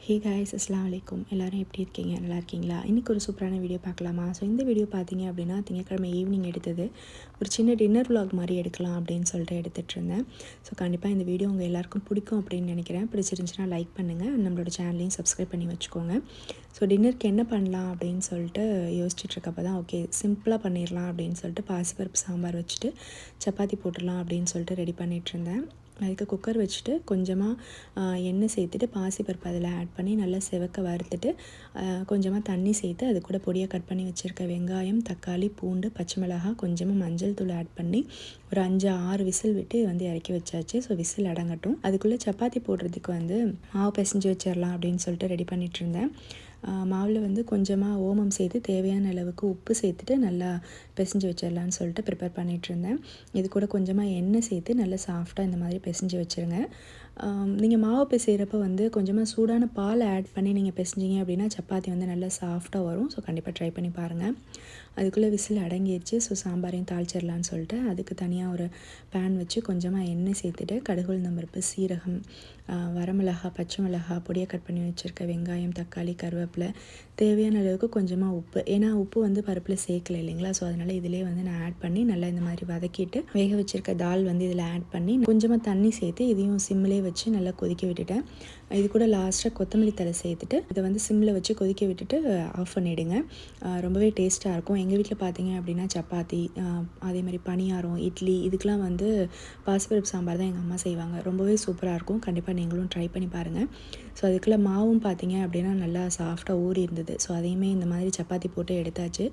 Hey guys, அஸ்ஸலாமு அலைக்கும். எல்லோரும் எப்படி இருக்கீங்க? நல்லா இருக்கீங்களா? இன்றைக்கி ஒரு சூப்பரான வீடியோ பார்க்கலாமா? ஸோ இந்த வீடியோ பார்த்தீங்க அப்படின்னா திங்கட்கிழமை ஈவினிங் எடுத்தது. ஒரு சின்ன டின்னர் விலாக் மாதிரி எடுக்கலாம் அப்படின்னு சொல்லிட்டு எடுத்துகிட்டு இருந்தேன். ஸோ கண்டிப்பாக இந்த வீடியோ உங்கள் எல்லாருக்கும் பிடிக்கும் அப்படின்னு நினைக்கிறேன். பிடிச்சிருந்துச்சுன்னா லைக் பண்ணுங்கள், நம்மளோட சேனலையும் சப்ஸ்கிரைப் பண்ணி வச்சுக்கோங்க. ஸோ டின்னருக்கு என்ன பண்ணலாம் அப்படின்னு சொல்லிட்டு யோசிச்சுட்டு இருக்கப்போ தான் ஓகே சிம்பிளாக பண்ணிடலாம் அப்படின்னு சொல்லிட்டு பாசிப்பருப்பு சாம்பார் வச்சுட்டு சப்பாத்தி போட்டுடலாம் அப்படின்னு சொல்லிட்டு ரெடி பண்ணிகிட்டு இருந்தேன். அதுக்கு குக்கர் வச்சுட்டு கொஞ்சமாக எண்ணெய் சேர்த்துட்டு பாசிப்பருப்பு அதில் ஆட் பண்ணி நல்லா செவக்க வறுத்துட்டு கொஞ்சமாக தண்ணி சேர்த்து அது கூட பொடியாக கட் பண்ணி வச்சுருக்க வெங்காயம், தக்காளி, பூண்டு, பச்சை மிளகாய், கொஞ்சமாக மஞ்சள் தூள் ஆட் பண்ணி ஒரு 5-6 விசில் விட்டு வந்து இறக்கி வச்சாச்சு. ஸோ விசில் அடங்கட்டும். அதுக்குள்ளே சப்பாத்தி போடுறதுக்கு வந்து மாவு பிசைஞ்சு வச்சிடலாம் அப்படின்னு சொல்லிட்டு ரெடி பண்ணிகிட்டு இருந்தேன். மாவில் வந்து கொஞ்சமாக ஓமம் சேர்த்து தேவையான அளவுக்கு உப்பு சேர்த்துட்டு நல்லா பிசைஞ்சு வச்சிடலான்னு சொல்லிட்டு ப்ரிப்பேர் பண்ணிகிட்ருந்தேன். இது கூட கொஞ்சமாக எண்ணெய் சேர்த்து நல்லா சாஃப்டாக இந்த மாதிரி பிசைஞ்சு வச்சுருங்க. நீங்கள் மாவு பிசைகிறப்ப வந்து கொஞ்சமாக சூடான பால் ஆட் பண்ணி நீங்கள் பிசைஞ்சிங்க அப்படின்னா சப்பாத்தி வந்து நல்லா சாஃப்டாக வரும். ஸோ கண்டிப்பாக ட்ரை பண்ணி பாருங்கள். அதுக்குள்ளே விசில் அடங்கிடுச்சு. ஸோ சாம்பாரையும் தாளிச்சிடலான்னு சொல்லிட்டு அதுக்கு தனியாக ஒரு பேன் வச்சு கொஞ்சமாக எண்ணெய் சேர்த்துட்டு கடுகு, உளுந்தம் பருப்பு, சீரகம், வரமிளகா, பச்சை மிளகாய், பொடியாக கட் பண்ணி வச்சுருக்க வெங்காயம், தக்காளி, கருவேப்பிலை, தேவையான அளவுக்கு கொஞ்சமாக உப்பு, ஏன்னா உப்பு வந்து பருப்பில் சேர்க்கல இல்லைங்களா. ஸோ அதனால் இதிலே வந்து நான் ஆட் பண்ணி நல்லா இந்த மாதிரி வதக்கிட்டு வேக வச்சுருக்க தால் வந்து இதில் ஆட் பண்ணி கொஞ்சமாக தண்ணி சேர்த்து இதையும் சிம்மிலே வச்சு நல்லா கொதிக்க விட்டுட்டேன். இது கூட லாஸ்ட்டாக கொத்தமல்லி தழை சேர்த்துட்டு இதை வந்து சிம்மில் வச்சு கொதிக்க விட்டுட்டு ஆஃப் பண்ணிவிடுங்க. ரொம்பவே டேஸ்ட்டாக இருக்கும். எங்கள் வீட்டில் பார்த்தீங்க அப்படின்னா சப்பாத்தி, அதே மாதிரி பணியாரம், இட்லி இதுக்கெலாம் வந்து பாசிப்பருப்பு சாம்பார் தான் எங்கள் அம்மா செய்வாங்க. ரொம்பவே சூப்பராக இருக்கும். கண்டிப்பாக நீங்களும் ட்ரை பண்ணி பாருங்கள். ஸோ அதுக்குள்ளே மாவும் பார்த்தீங்க அப்படின்னா நல்லா சாஃப்டாக ஊறி இருந்தது. ஸோ அதையுமே இந்த மாதிரி சப்பாத்தி போட்டு எடுத்தாச்சு.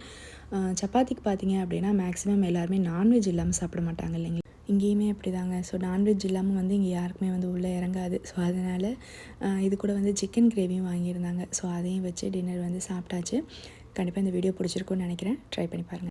சப்பாத்திக்கு பார்த்தீங்க அப்படின்னா மேக்ஸிமம் எல்லாருமே நான்வெஜ் இல்லாமல் சாப்பிட மாட்டாங்க இல்லைங்களா. இங்கேயுமே அப்படி தாங்க. ஸோ நான்வெஜ் இல்லாமல் வந்து இங்கே யாருக்குமே வந்து உள்ளே இறங்காது. ஸோ அதனால் இது கூட வந்து சிக்கன் கிரேவியும் வாங்கியிருந்தாங்க. ஸோ அதையும் வச்சு டின்னர் வந்து சாப்பிட்டாச்சு. கண்டிப்பாக இந்த வீடியோ பிடிச்சிருக்குன்னு நினைக்கிறேன். ட்ரை பண்ணி பாருங்கள்.